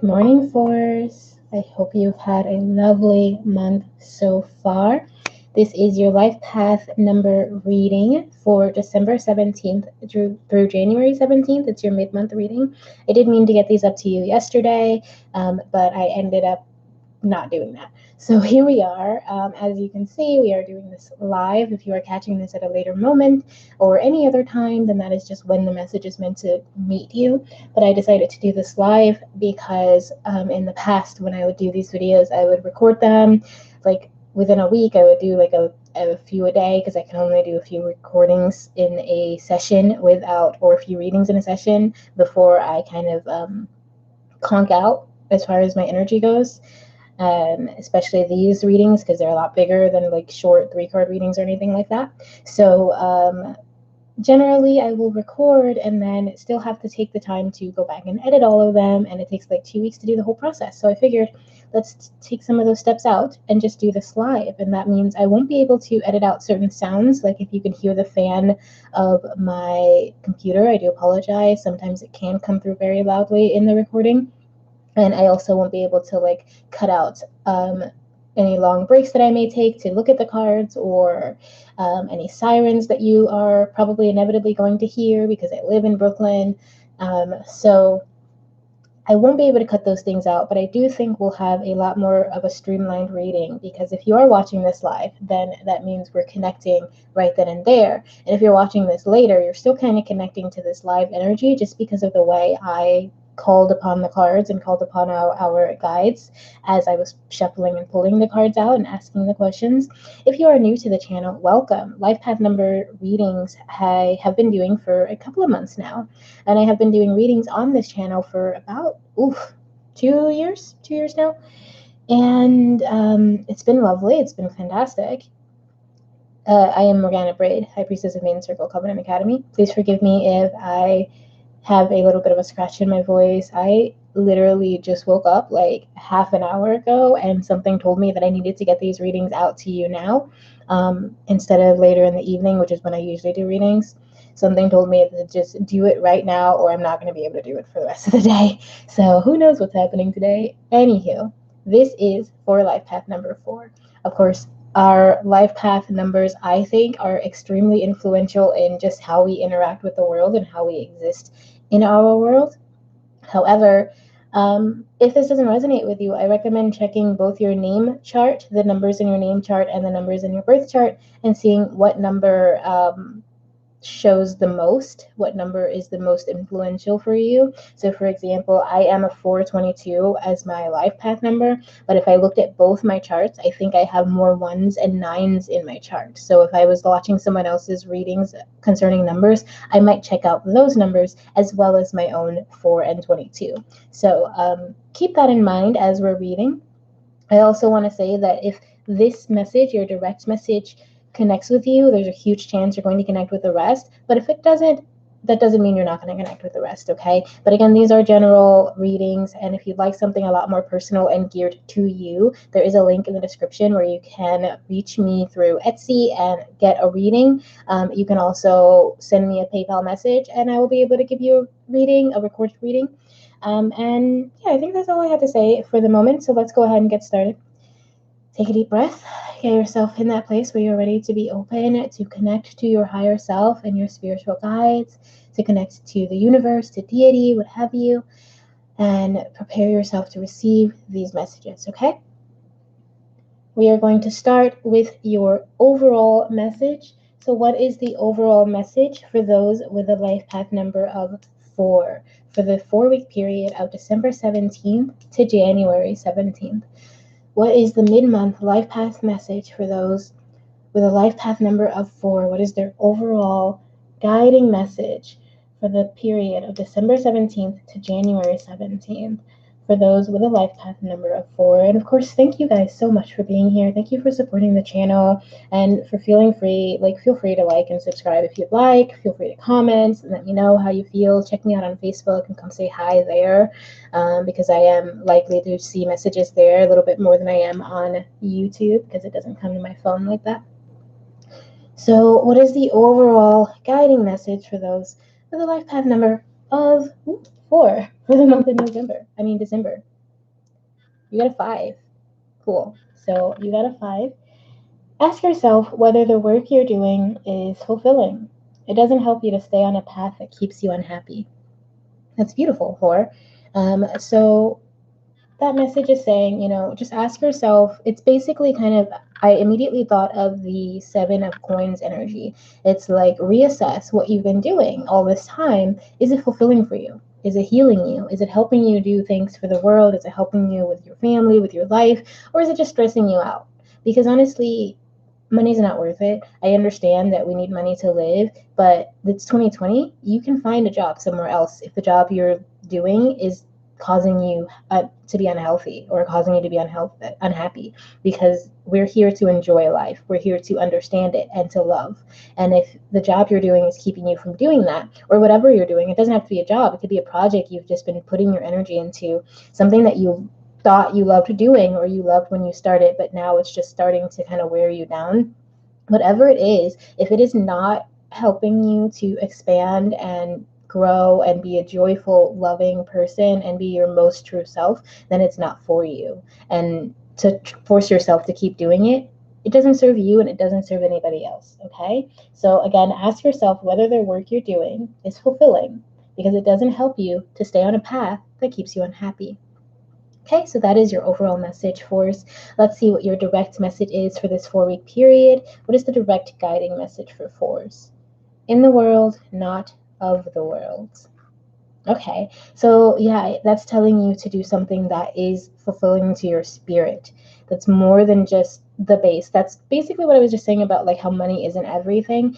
Morning, Force. I hope you've had a lovely month so far. This is your life path number reading for December 17th through January 17th. It's your mid-month reading. I did mean to get these up to you yesterday, but I ended up not doing that. So here we are. As you can see, we are doing this live. If you are catching this at a later moment or any other time, then that is just when the message is meant to meet you. But I decided to do this live because in the past, when I would do these videos, I would record them like within a week. I would do like a few a day because I can only do a few recordings in a session or a few readings in a session before I kind of conk out as far as my energy goes. Especially these readings because they're a lot bigger than like short 3-card readings or anything like that. So generally I will record and then still have to take the time to go back and edit all of them, and it takes like 2 weeks to do the whole process. So I figured let's take some of those steps out and just do this live, and that means I won't be able to edit out certain sounds. Like if you can hear the fan of my computer, I do apologize. Sometimes it can come through very loudly in the recording. And I also won't be able to like cut out any long breaks that I may take to look at the cards, or any sirens that you are probably inevitably going to hear because I live in Brooklyn. So I won't be able to cut those things out, but I do think we'll have a lot more of a streamlined reading, because if you are watching this live, then that means we're connecting right then and there. And if you're watching this later, you're still kind of connecting to this live energy just because of the way I called upon the cards and called upon our guides as I was shuffling and pulling the cards out and asking the questions. If you are new to the channel, welcome. Life path number readings I have been doing for a couple of months now, and I have been doing readings on this channel for about 2 years now, and it's been lovely. It's been fantastic. I am Morgana Braid, High Priestess of Maiden Circle Covenant Academy. Please forgive me if I have a little bit of a scratch in my voice. I literally just woke up like half an hour ago, and something told me that I needed to get these readings out to you now, instead of later in the evening, which is when I usually do readings. Something told me to just do it right now, or I'm not going to be able to do it for the rest of the day. So who knows what's happening today. Anywho, this is for life path number 4. Of course, our life path numbers, I think, are extremely influential in just how we interact with the world and how we exist in our world. However, if this doesn't resonate with you, I recommend checking both your name chart, the numbers in your name chart, and the numbers in your birth chart, and seeing what number shows the most, what number is the most influential for you. So for example, I am a 422 as my life path number, but if I looked at both my charts, I think I have more 1s and 9s in my chart. So if I was watching someone else's readings concerning numbers, I might check out those numbers as well as my own 4 and 22. So keep that in mind as we're reading. I also want to say that if this message, your direct message, connects with you, there's a huge chance you're going to connect with the rest. But if it doesn't, that doesn't mean you're not going to connect with the rest, okay? But again, these are general readings, and if you'd like something a lot more personal and geared to you, there is a link in the description where you can reach me through Etsy and get a reading. You can also send me a PayPal message, and I will be able to give you a reading, a recorded reading. And yeah, I think that's all I have to say for the moment, so let's go ahead and get started. Take a deep breath. Get yourself in that place where you're ready to be open, to connect to your higher self and your spiritual guides, to connect to the universe, to deity, what have you, and prepare yourself to receive these messages, okay? We are going to start with your overall message. So what is the overall message for those with a life path number of 4 for the 4-week period of December 17th to January 17th? What is the mid-month life path message for those with a life path number of 4? What is their overall guiding message for the period of December 17th to January 17th for those with a life path number of 4? And of course, thank you guys so much for being here. Thank you for supporting the channel, and for feel free to like and subscribe if you'd like. Feel free to comment and let me know how you feel. Check me out on Facebook and come say hi there, because I am likely to see messages there a little bit more than I am on YouTube, because it doesn't come to my phone like that. So what is the overall guiding message for those with a life path number of 4 for the month of December? You got a 5. Cool. So you got a 5. Ask yourself whether the work you're doing is fulfilling. It doesn't help you to stay on a path that keeps you unhappy. That's beautiful, 4. So that message is saying, just ask yourself. It's basically kind of, I immediately thought of the 7 of Coins energy. It's like, reassess what you've been doing all this time. Is it fulfilling for you? Is it healing you? Is it helping you do things for the world? Is it helping you with your family, with your life? Or is it just stressing you out? Because honestly, money's not worth it. I understand that we need money to live, but it's 2020. You can find a job somewhere else if the job you're doing is causing you to be unhealthy or causing you to be unhappy, because we're here to enjoy life. We're here to understand it and to love. And if the job you're doing is keeping you from doing that, or whatever you're doing, it doesn't have to be a job. It could be a project you've just been putting your energy into, something that you thought you loved doing or you loved when you started, but now it's just starting to kind of wear you down. Whatever it is, if it is not helping you to expand and grow and be a joyful, loving person and be your most true self, then it's not for you. And to force yourself to keep doing it, it doesn't serve you and it doesn't serve anybody else. Okay? So, again, ask yourself whether the work you're doing is fulfilling, because it doesn't help you to stay on a path that keeps you unhappy. Okay, so that is your overall message, Force. Let's see what your direct message is for this 4-week period. What is the direct guiding message for Force? In the world, not of the world. Okay, so yeah, that's telling you to do something that is fulfilling to your spirit. That's more than just the base. That's basically what I was just saying about like how money isn't everything.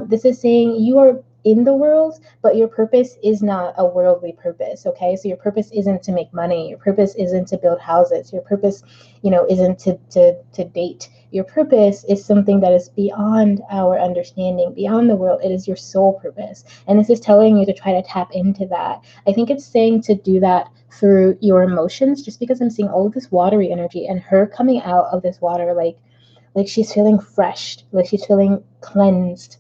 This is saying you are in the world, but your purpose is not a worldly purpose. Okay, so your purpose isn't to make money. Your purpose isn't to build houses. Your purpose, isn't to date. Your purpose is something that is beyond our understanding, beyond the world. It is your soul purpose. And this is telling you to try to tap into that. I think it's saying to do that through your emotions, just because I'm seeing all of this watery energy and her coming out of this water like she's feeling fresh, like she's feeling cleansed.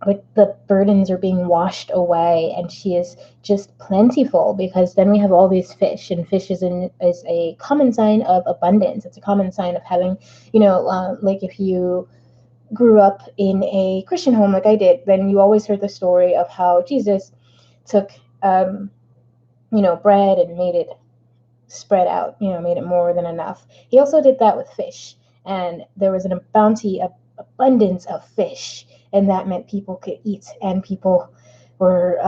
Like the burdens are being washed away and she is just plentiful, because then we have all these fish, and fish is a common sign of abundance. It's a common sign of having, like if you grew up in a Christian home like I did, then you always heard the story of how Jesus took bread and made it spread out, made it more than enough. He also did that with fish, and there was an bounty of abundance of fish, and that meant people could eat, and people were,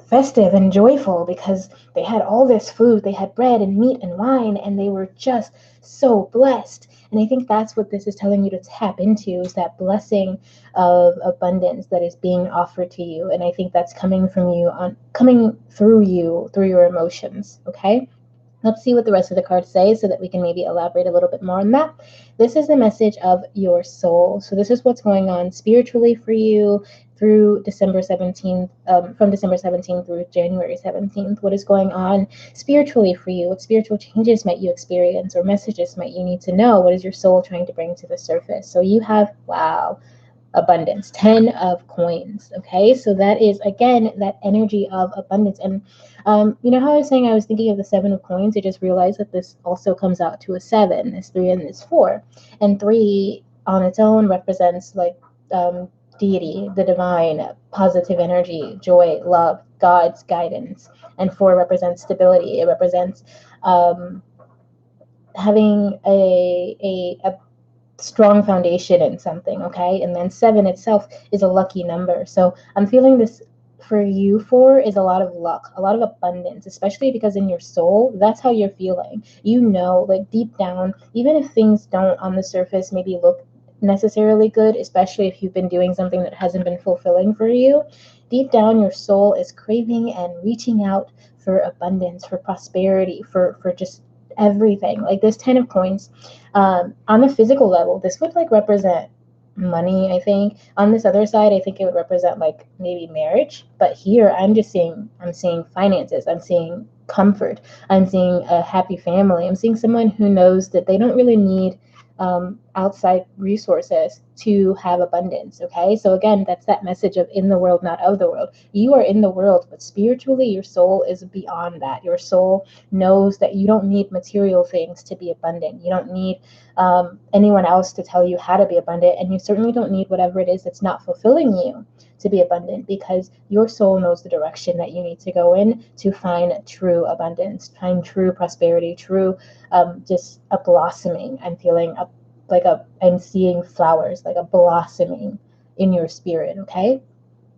festive and joyful because they had all this food. They had bread and meat and wine, and they were just so blessed. And I think that's what this is telling you to tap into, is that blessing of abundance that is being offered to you. And I think that's coming through you, through your emotions. Okay? Let's see what the rest of the cards say so that we can maybe elaborate a little bit more on that. This is the message of your soul. So this is what's going on spiritually for you through December 17th, from December 17th through January 17th. What is going on spiritually for you? What spiritual changes might you experience, or messages might you need to know? What is your soul trying to bring to the surface? So you have, wow, abundance, 10 of Coins. Okay, so that is again that energy of abundance. And how I was saying I was thinking of the 7 of Coins, I just realized that this also comes out to a 7, this 3 and this 4. And 3 on its own represents like deity, the divine, positive energy, joy, love, God's guidance. And 4 represents stability. It represents having a strong foundation in something. Okay, and then 7 itself is a lucky number. So I'm feeling this for you. 4 is a lot of luck, a lot of abundance, especially because in your soul, that's how you're feeling. Like deep down, even if things don't on the surface maybe look necessarily good, especially if you've been doing something that hasn't been fulfilling for you, deep down your soul is craving and reaching out for abundance, for prosperity, for just everything. Like this 10 of Coins, on the physical level, this would like represent money. I think on this other side, I think it would represent like maybe marriage, but here I'm seeing finances, I'm seeing comfort, I'm seeing a happy family, I'm seeing someone who knows that they don't really need outside resources to have abundance. Okay, so again, that's that message of in the world, not of the world. You are in the world, but spiritually your soul is beyond that. Your soul knows that you don't need material things to be abundant. You don't need anyone else to tell you how to be abundant, and you certainly don't need whatever it is that's not fulfilling you to be abundant, because your soul knows the direction that you need to go in to find true abundance, find true prosperity, true just a blossoming. I'm feeling I'm seeing flowers, like a blossoming in your spirit. Okay,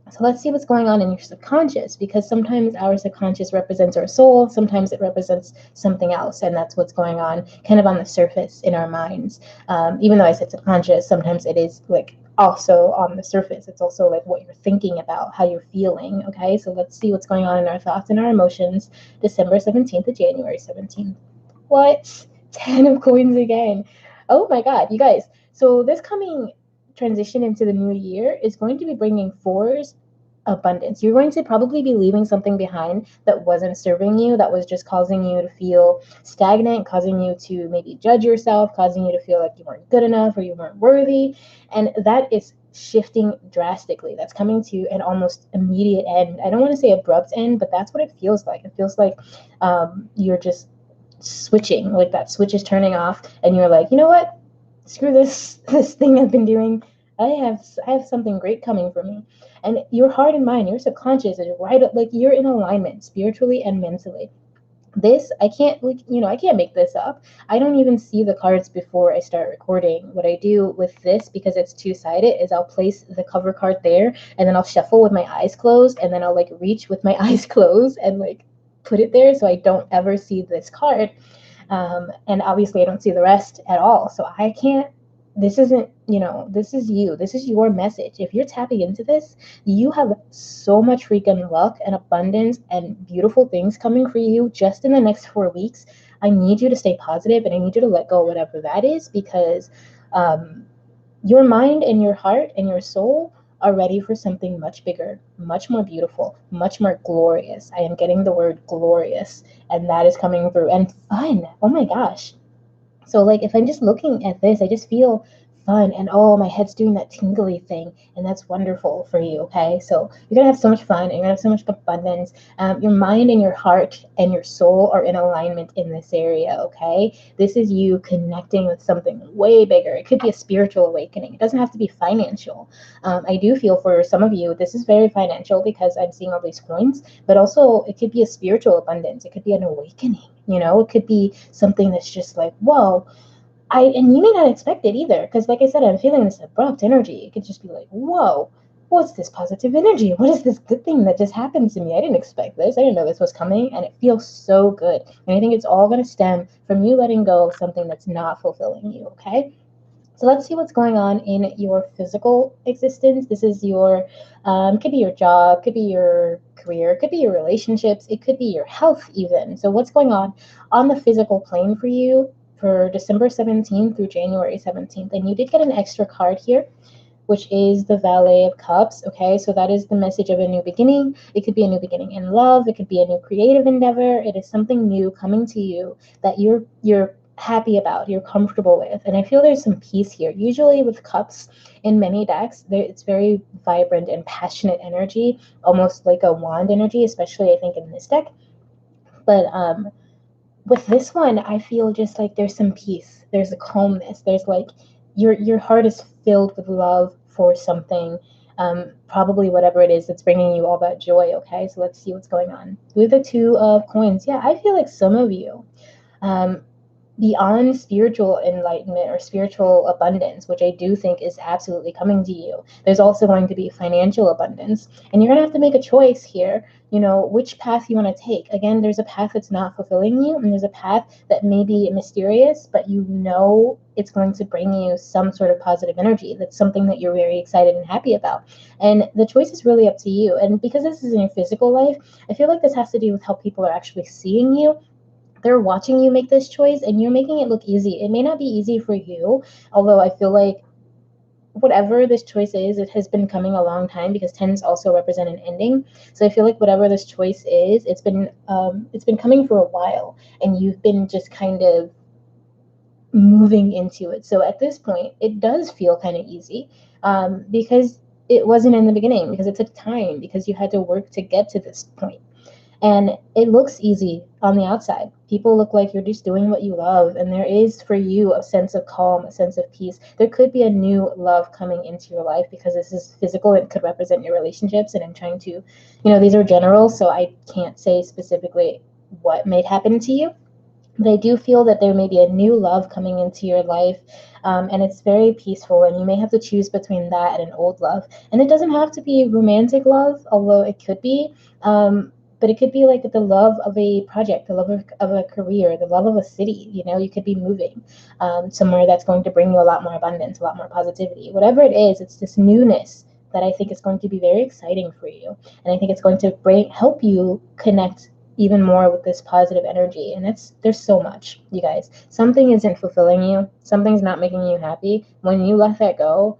so let's see what's going on in your subconscious, because sometimes our subconscious represents our soul, sometimes it represents something else, and that's what's going on kind of on the surface in our minds. Even though I said subconscious, sometimes it is like also on the surface. It's also like what you're thinking about, how you're feeling. Okay, so let's see what's going on in our thoughts and our emotions. December 17th to January 17th. What? 10 of coins again. Oh my God, you guys. So this coming transition into the new year is going to be bringing fours abundance. You're going to probably be leaving something behind that wasn't serving you, that was just causing you to feel stagnant, causing you to maybe judge yourself, causing you to feel like you weren't good enough or you weren't worthy. And that is shifting drastically. That's coming to an almost immediate end. I don't want to say abrupt end, but that's what it feels like. It feels like you're just switching, like that switch is turning off, and you're like, you know what? Screw this thing I've been doing. I have something great coming for me. And your heart and mind, your subconscious is right up, like you're in alignment spiritually and mentally. This I can't make this up. I don't even see the cards before I start recording. What I do with this, because it's two-sided, is I'll place the cover card there, and then I'll shuffle with my eyes closed, and then I'll like reach with my eyes closed and like put it there so I don't ever see this card. And obviously I don't see the rest at all, so I can't. This isn't, this is you, this is your message. If you're tapping into this, you have so much freaking luck and abundance and beautiful things coming for you just in the next 4 weeks. I need you to stay positive, and I need you to let go of whatever that is, because your mind and your heart and your soul are ready for something much bigger, much more beautiful, much more glorious. I am getting the word glorious, and that is coming through. And fun. Oh my gosh. So like if I'm just looking at this, I just feel fun, and oh, my head's doing that tingly thing, and that's wonderful for you. Okay, so you're gonna have so much fun, and you're gonna have so much abundance. Your mind and your heart and your soul are in alignment in this area. Okay, this is you connecting with something way bigger. It could be a spiritual awakening. It doesn't have to be financial. I do feel for some of you this is very financial, because I'm seeing all these coins, but also it could be a spiritual abundance. It could be an awakening. It could be something that's just like, whoa. And you may not expect it either, because like I said, I'm feeling this abrupt energy. It could just be like, whoa, what's this positive energy? What is this good thing that just happened to me? I didn't expect this. I didn't know this was coming, and it feels so good. And I think it's all going to stem from you letting go of something that's not fulfilling you. Okay, so let's see what's going on in your physical existence. This is your, could be your job, could be your career, could be your relationships, it could be your health even. So what's going on the physical plane for you for December 17th through January 17th? And you did get an extra card here, which is the Valet of Cups. Okay, so that is the message of a new beginning. It could be a new beginning in love. It could be a new creative endeavor. It is something new coming to you that you're happy about, you're comfortable with. And I feel there's some peace here. Usually with cups in many decks, it's very vibrant and passionate energy, almost like a wand energy, especially I think in this deck. But with this one, I feel just like there's some peace, there's a calmness, there's like your heart is filled with love for something, probably whatever it is that's bringing you all that joy. Okay, so let's see what's going on with the Two of Coins. Yeah, I feel like some of you, um, beyond spiritual enlightenment or spiritual abundance, which I do think is absolutely coming to you, there's also going to be financial abundance. And you're going to have to make a choice here, which path you want to take. Again, there's a path that's not fulfilling you, and there's a path that may be mysterious, but it's going to bring you some sort of positive energy. That's something that you're very excited and happy about. And the choice is really up to you. And because this is in your physical life, I feel like this has to do with how people are actually seeing you. They're watching you make this choice, and you're making it look easy. It may not be easy for you, although I feel like whatever this choice is, it has been coming a long time, because tens also represent an ending. So I feel like whatever this choice is, it's been coming for a while, and you've been just kind of moving into it. So at this point, it does feel kind of easy, because it wasn't in the beginning, because it took time, because you had to work to get to this point. And it looks easy on the outside. People look like you're just doing what you love, and there is for you a sense of calm, a sense of peace. There could be a new love coming into your life, because this is physical. It could represent your relationships, and I'm trying to, these are general, so I can't say specifically what may happen to you. But I do feel that there may be a new love coming into your life, and it's very peaceful, and you may have to choose between that and an old love. And it doesn't have to be romantic love, although it could be. But it could be like the love of a project, the love of a career, the love of a city. You could be moving somewhere that's going to bring you a lot more abundance, a lot more positivity. Whatever it is, it's this newness that I think is going to be very exciting for you. And I think it's going to help you connect even more with this positive energy. And there's so much, you guys. Something isn't fulfilling you, something's not making you happy. When you let that go,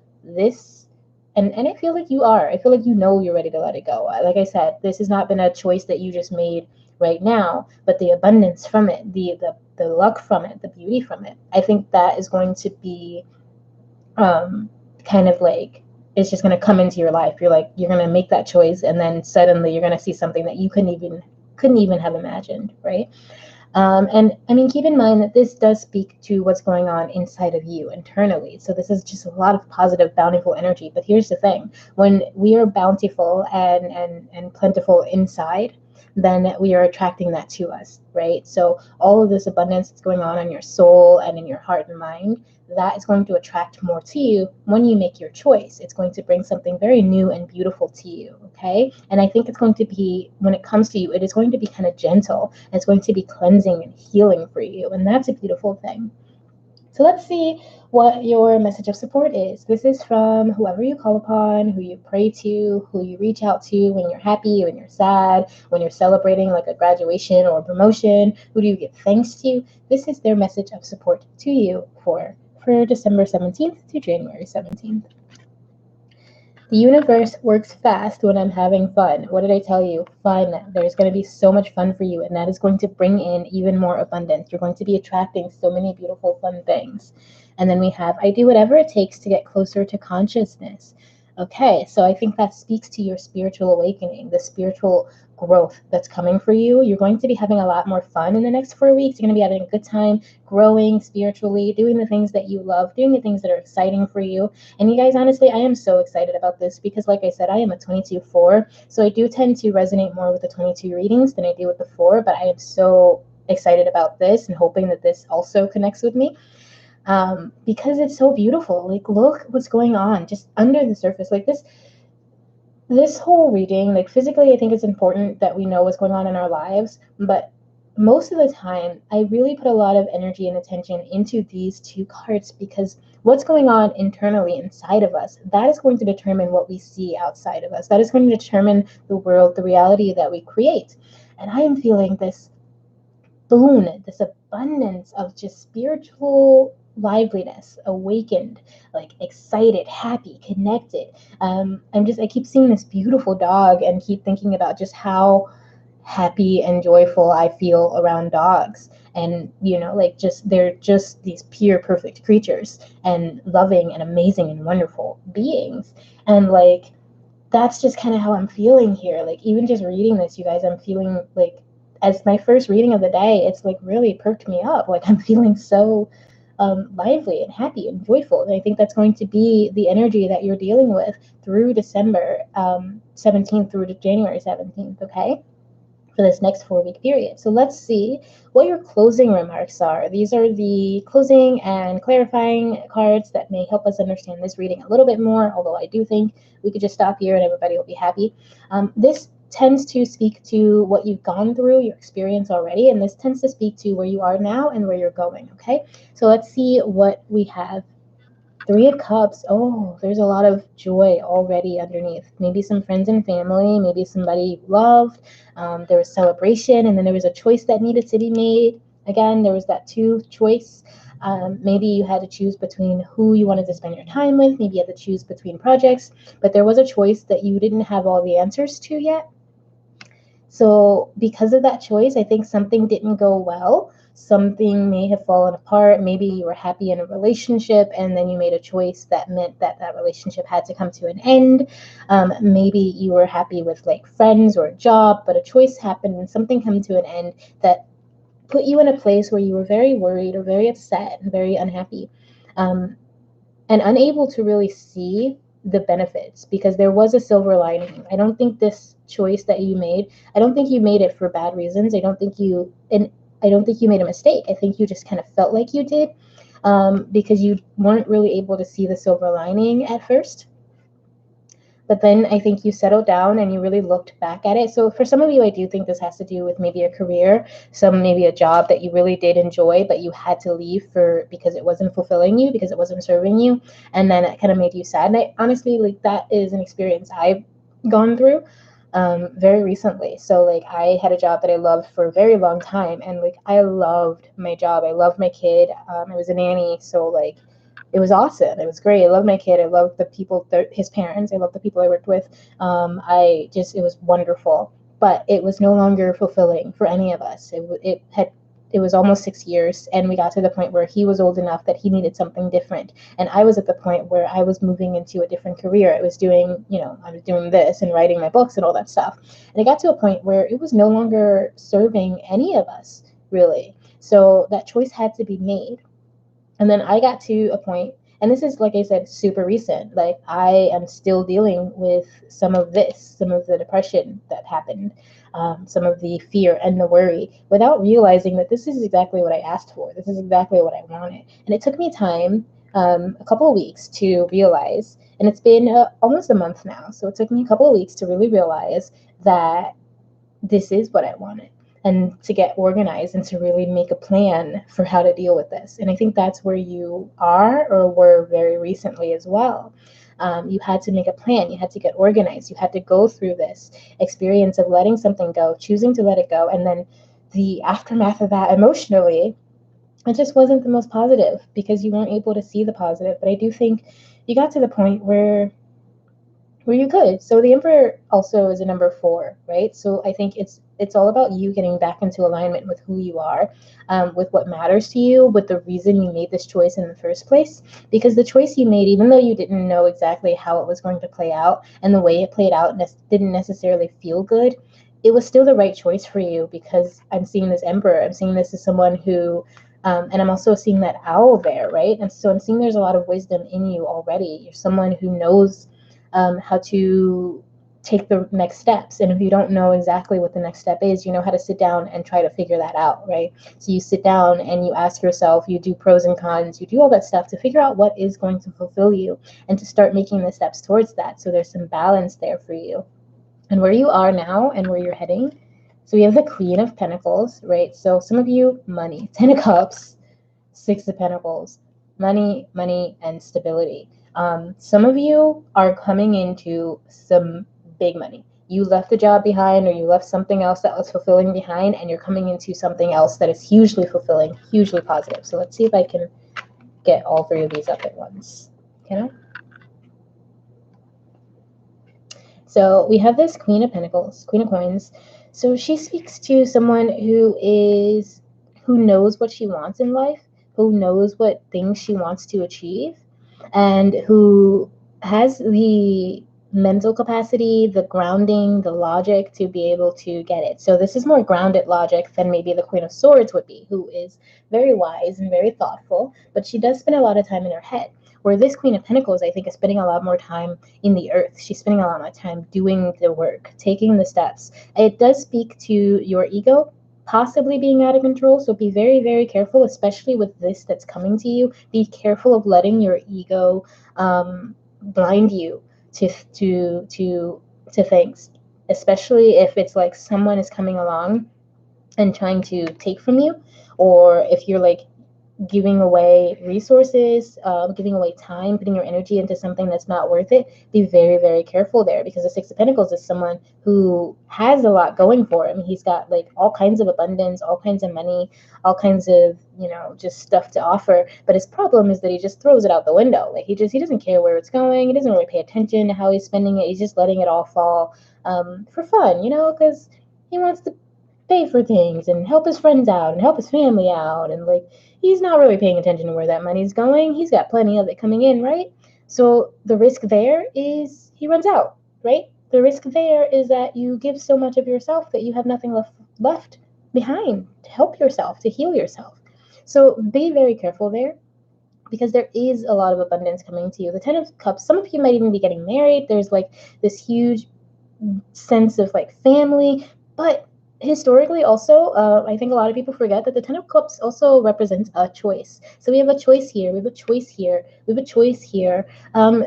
and I feel like I feel like you're ready to let it go. Like I said, this has not been a choice that you just made right now, but the abundance from it, the luck from it, the beauty from it, I think that is going to be kind of like, it's just going to come into your life. You're going to make that choice, and then suddenly you're going to see something that you couldn't even have imagined, right? And I mean, keep in mind that this does speak to what's going on inside of you internally. So this is just a lot of positive, bountiful energy. But here's the thing: when we are bountiful and plentiful inside, then we are attracting that to us, right? So all of this abundance that's going on in your soul and in your heart and mind, that is going to attract more to you when you make your choice. It's going to bring something very new and beautiful to you, okay? And I think it's going to be, when it comes to you, it is going to be kind of gentle. It's going to be cleansing and healing for you, and that's a beautiful thing. So let's see what your message of support is. This is from whoever you call upon, who you pray to, who you reach out to when you're happy, when you're sad, when you're celebrating like a graduation or a promotion. Who do you give thanks to? This is their message of support to you for December 17th to January 17th. The universe works fast when I'm having fun. What did I tell you? Fun. There's going to be so much fun for you, and that is going to bring in even more abundance. You're going to be attracting so many beautiful, fun things. And then we have, I do whatever it takes to get closer to consciousness. Okay, so I think that speaks to your spiritual awakening, the spiritual growth that's coming for you. You're going to be having a lot more fun in the next 4 weeks. You're going to be having a good time growing spiritually, doing the things that you love, doing the things that are exciting for you. And you guys, honestly, I am so excited about this because, like I said, I am a 22-4. So I do tend to resonate more with the 22 readings than I do with the 4. But I am so excited about this and hoping that this also connects with me. Because it's so beautiful. Like, look what's going on just under the surface. Like this whole reading, like physically, I think it's important that we know what's going on in our lives, but most of the time, I really put a lot of energy and attention into these two cards because what's going on internally inside of us, that is going to determine what we see outside of us. That is going to determine the world, the reality that we create. And I am feeling this boon, this abundance of just spiritual liveliness, awakened, like excited, happy, connected. I keep seeing this beautiful dog and keep thinking about just how happy and joyful I feel around dogs. And, they're just these pure, perfect creatures and loving and amazing and wonderful beings. And that's just kind of how I'm feeling here. Like, even just reading this, you guys, I'm feeling like, as my first reading of the day, it's like really perked me up. Like, I'm feeling so lively and happy and joyful. And I think that's going to be the energy that you're dealing with through December 17th through to January 17th, okay? For this next 4-week period. So let's see what your closing remarks are. These are the closing and clarifying cards that may help us understand this reading a little bit more, although I do think we could just stop here and everybody will be happy. This tends to speak to what you've gone through, your experience already, and this tends to speak to where you are now and where you're going, okay? So let's see what we have. 3 of Cups. Oh, there's a lot of joy already underneath. Maybe some friends and family, maybe somebody you loved. There was celebration, and then there was a choice that needed to be made. Again, there was that 2 choice. Maybe you had to choose between who you wanted to spend your time with. Maybe you had to choose between projects, but there was a choice that you didn't have all the answers to yet. So because of that choice, I think something didn't go well. something may have fallen apart. Maybe you were happy in a relationship and then you made a choice that meant that that relationship had to come to an end. Maybe you were happy with like friends or a job, but a choice happened and something came to an end that put you in a place where you were very worried or very upset and very unhappy, um, and unable to really see the benefits, because there was a silver lining. I don't think this choice that you made, I don't think you made it for bad reasons. I don't think you made a mistake. I think you just kind of felt like you did, because you weren't really able to see the silver lining at first. But then I think you settled down and you really looked back at it. So for some of you, I do think this has to do with maybe a career, maybe a job that you really did enjoy, but you had to leave for because it wasn't fulfilling you, because it wasn't serving you, and then it kind of made you sad. And I honestly, like, that is an experience I've gone through very recently. So like I had a job that I loved for a very long time, and like I loved my job. I loved my kid. I was a nanny, so like it was awesome. It was great. I loved my kid. I loved the people, his parents. I loved the people I worked with. It was wonderful, but it was no longer fulfilling for any of us. It was almost 6 years, and we got to the point where he was old enough that he needed something different, and I was at the point where I was moving into a different career. I was doing this and writing my books and all that stuff, and it got to a point where it was no longer serving any of us really. So that choice had to be made. And then I got to a point, and this is, like I said, super recent. Like I am still dealing with some of the depression that happened, some of the fear and the worry, without realizing that this is exactly what I asked for. This is exactly what I wanted. And it took me time, a couple of weeks to realize, and it's been almost a month now. So it took me a couple of weeks to really realize that this is what I wanted, and to get organized and to really make a plan for how to deal with this. And I think that's where you are or were very recently as well. You had to make a plan, you had to get organized, you had to go through this experience of letting something go, choosing to let it go, and then the aftermath of that emotionally, it just wasn't the most positive because you weren't able to see the positive. But I do think you got to the point where you could. So the Emperor also is a number 4, right? So I think it's all about you getting back into alignment with who you are, with what matters to you, with the reason you made this choice in the first place. Because the choice you made, even though you didn't know exactly how it was going to play out, and the way it played out didn't necessarily feel good, it was still the right choice for you. Because I'm seeing this Emperor, I'm seeing this as someone who, and I'm also seeing that owl there, right? And so I'm seeing there's a lot of wisdom in you already. You're someone who knows how to take the next steps. And if you don't know exactly what the next step is, you know how to sit down and try to figure that out, right? So you sit down and you ask yourself, you do pros and cons, you do all that stuff to figure out what is going to fulfill you and to start making the steps towards that. So there's some balance there for you. And where you are now and where you're heading. So we have the Queen of Pentacles, right? So some of you, money, 10 of Cups, 6 of Pentacles, money, and stability. Some of you are coming into some big money. You left a job behind, or you left something else that was fulfilling behind, and you're coming into something else that is hugely fulfilling, hugely positive. So let's see if I can get all 3 of these up at once. Can I? So we have this Queen of Pentacles, Queen of Coins. So she speaks to someone who knows what she wants in life, who knows what things she wants to achieve, and who has the mental capacity, the grounding, the logic to be able to get it. So this is more grounded logic than maybe the Queen of Swords would be, who is very wise and very thoughtful, but she does spend a lot of time in her head. Where this Queen of Pentacles, I think, is spending a lot more time in the earth. She's spending a lot more time doing the work, taking the steps. It does speak to your ego possibly being out of control, so be very, very careful, especially with this that's coming to you. Be careful of letting your ego blind you to things, especially if it's like someone is coming along and trying to take from you, or if you're like giving away resources, giving away time, putting your energy into something that's not worth it. Be very, very careful there, because the 6 of Pentacles is someone who has a lot going for him. He's got like all kinds of abundance, all kinds of money, all kinds of, just stuff to offer. But his problem is that he just throws it out the window. Like he doesn't care where it's going. He doesn't really pay attention to how he's spending it. He's just letting it all fall for fun, because he wants to pay for things and help his friends out and help his family out, and like he's not really paying attention to where that money's going. He's got plenty of it coming in, right? So the risk there is he runs out, right? The risk there is that you give so much of yourself that you have nothing left behind to help yourself, to heal yourself. So be very careful there, because there is a lot of abundance coming to you. The Ten of Cups, some of you might even be getting married. There's like this huge sense of like family, but historically also, I think a lot of people forget that the Ten of Cups also represents a choice. So we have a choice here, we have a choice here, we have a choice here.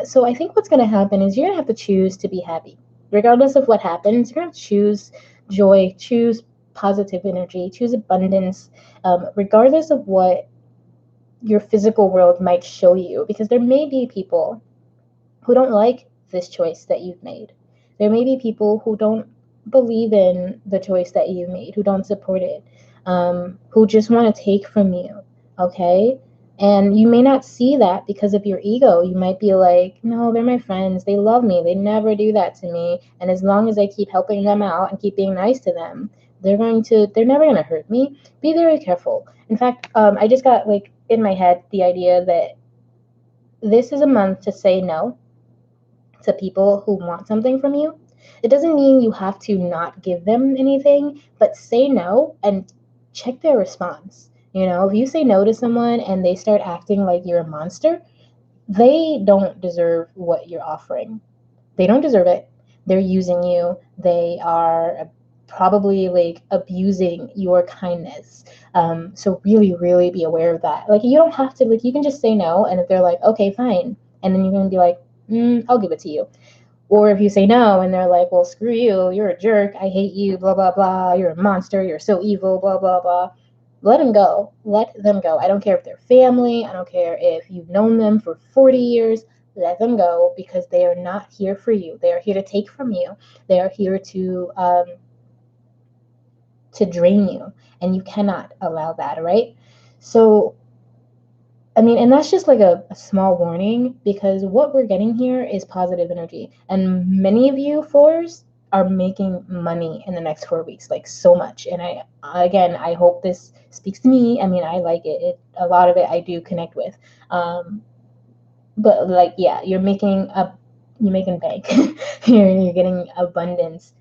So I think what's going to happen is you're going to have to choose to be happy. Regardless of what happens, you're going to choose joy, choose positive energy, choose abundance, regardless of what your physical world might show you, because there may be people who don't like this choice that you've made. There may be people who don't believe in the choice that you've made, who don't support it, who just want to take from you, okay? And you may not see that because of your ego. You might be like, no, they're my friends. They love me. They never do that to me. And as long as I keep helping them out and keep being nice to them, they're never going to hurt me. Be very careful. In fact, I just got like in my head the idea that this is a month to say no to people who want something from you. It doesn't mean you have to not give them anything, but say no and check their response. You know, if you say no to someone and they start acting like you're a monster, they don't deserve what you're offering. They don't deserve it. They're using you. They are probably like abusing your kindness. So really, really be aware of that. Like you don't have to, like you can just say no, and if they're like, okay, fine, and then you're gonna be like, I'll give it to you. Or if you say no and they're like, well, screw you, you're a jerk, I hate you, blah, blah, blah, you're a monster, you're so evil, blah, blah, blah. Let them go. Let them go. I don't care if they're family. I don't care if you've known them for 40 years. Let them go, because they are not here for you. They are here to take from you. They are here to drain you. And you cannot allow that, right? So I mean, and that's just like a small warning, because what we're getting here is positive energy. And many of you fours are making money in the next 4 weeks, like so much. And I hope this speaks to me. I mean, I like it. A lot of it I do connect with. But like, yeah, you're making bank. You're getting abundance.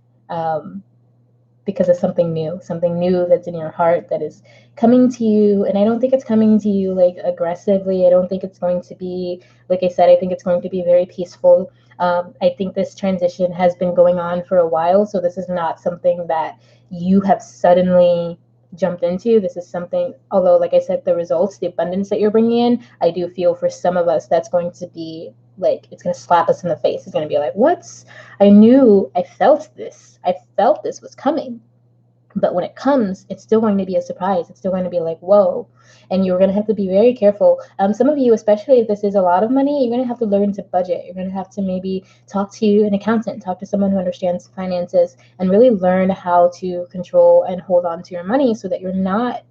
Because of something new that's in your heart that is coming to you. And I don't think it's coming to you like aggressively. I don't think it's going to be, like I said, I think it's going to be very peaceful. I think this transition has been going on for a while. So this is not something that you have suddenly jumped into. This is something, although, like I said, the results, the abundance that you're bringing in, I do feel for some of us that's going to be like, it's going to slap us in the face. It's going to be like, what's, I felt this was coming. But when it comes, it's still going to be a surprise. It's still going to be like, whoa. And you're going to have to be very careful. Some of you, especially if this is a lot of money, you're going to have to learn to budget. You're going to have to maybe talk to an accountant, talk to someone who understands finances, and really learn how to control and hold on to your money so that you're not,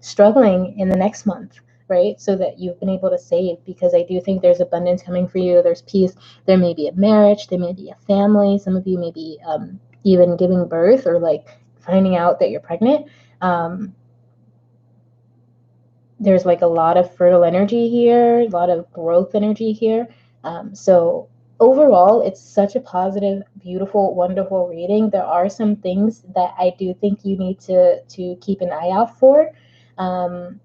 struggling in the next month, right? So that you've been able to save, because I do think there's abundance coming for you. There's peace. There may be a marriage. There may be a family. Some of you may be even giving birth, or like finding out that you're pregnant. There's like a lot of fertile energy here, a lot of growth energy here. So overall, it's such a positive, beautiful, wonderful reading. There are some things that I do think you need to keep an eye out for.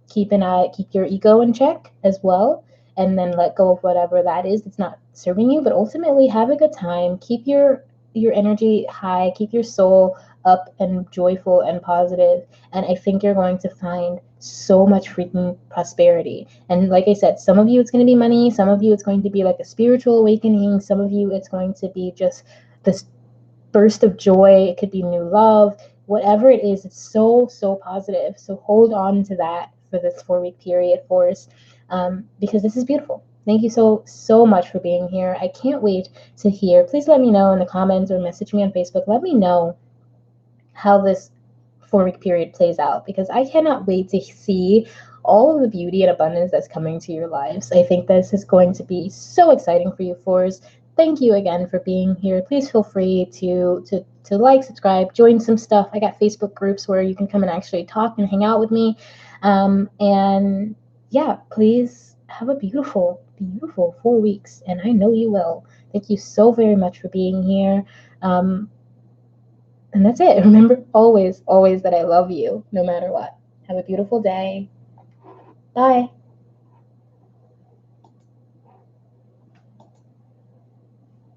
Keep your ego in check as well, and then let go of whatever that is that's not serving you. But ultimately, have a good time. Keep your energy high. Keep your soul up and joyful and positive, and I think you're going to find so much freaking prosperity. And like I said, some of you it's going to be money, some of you it's going to be like a spiritual awakening, some of you it's going to be just this burst of joy. It could be new love. Whatever it is, it's so positive. So hold on to that for this 4-week period for us, because this is beautiful. Thank you so much for being here. I can't wait to hear. Please let me know in the comments or message me on Facebook. Let me know how this 4-week period plays out, because I cannot wait to see all of the beauty and abundance that's coming to your lives. I think this is going to be so exciting for you fours. thank you again for being here. Please feel free to like, subscribe, join some stuff. I got Facebook groups where you can come and actually talk and hang out with me. And yeah, please have a beautiful, beautiful 4 weeks, and I know you will. Thank you so very much for being here. Um, and that's it. Remember always, always that I love you no matter what. Have a beautiful day. Bye.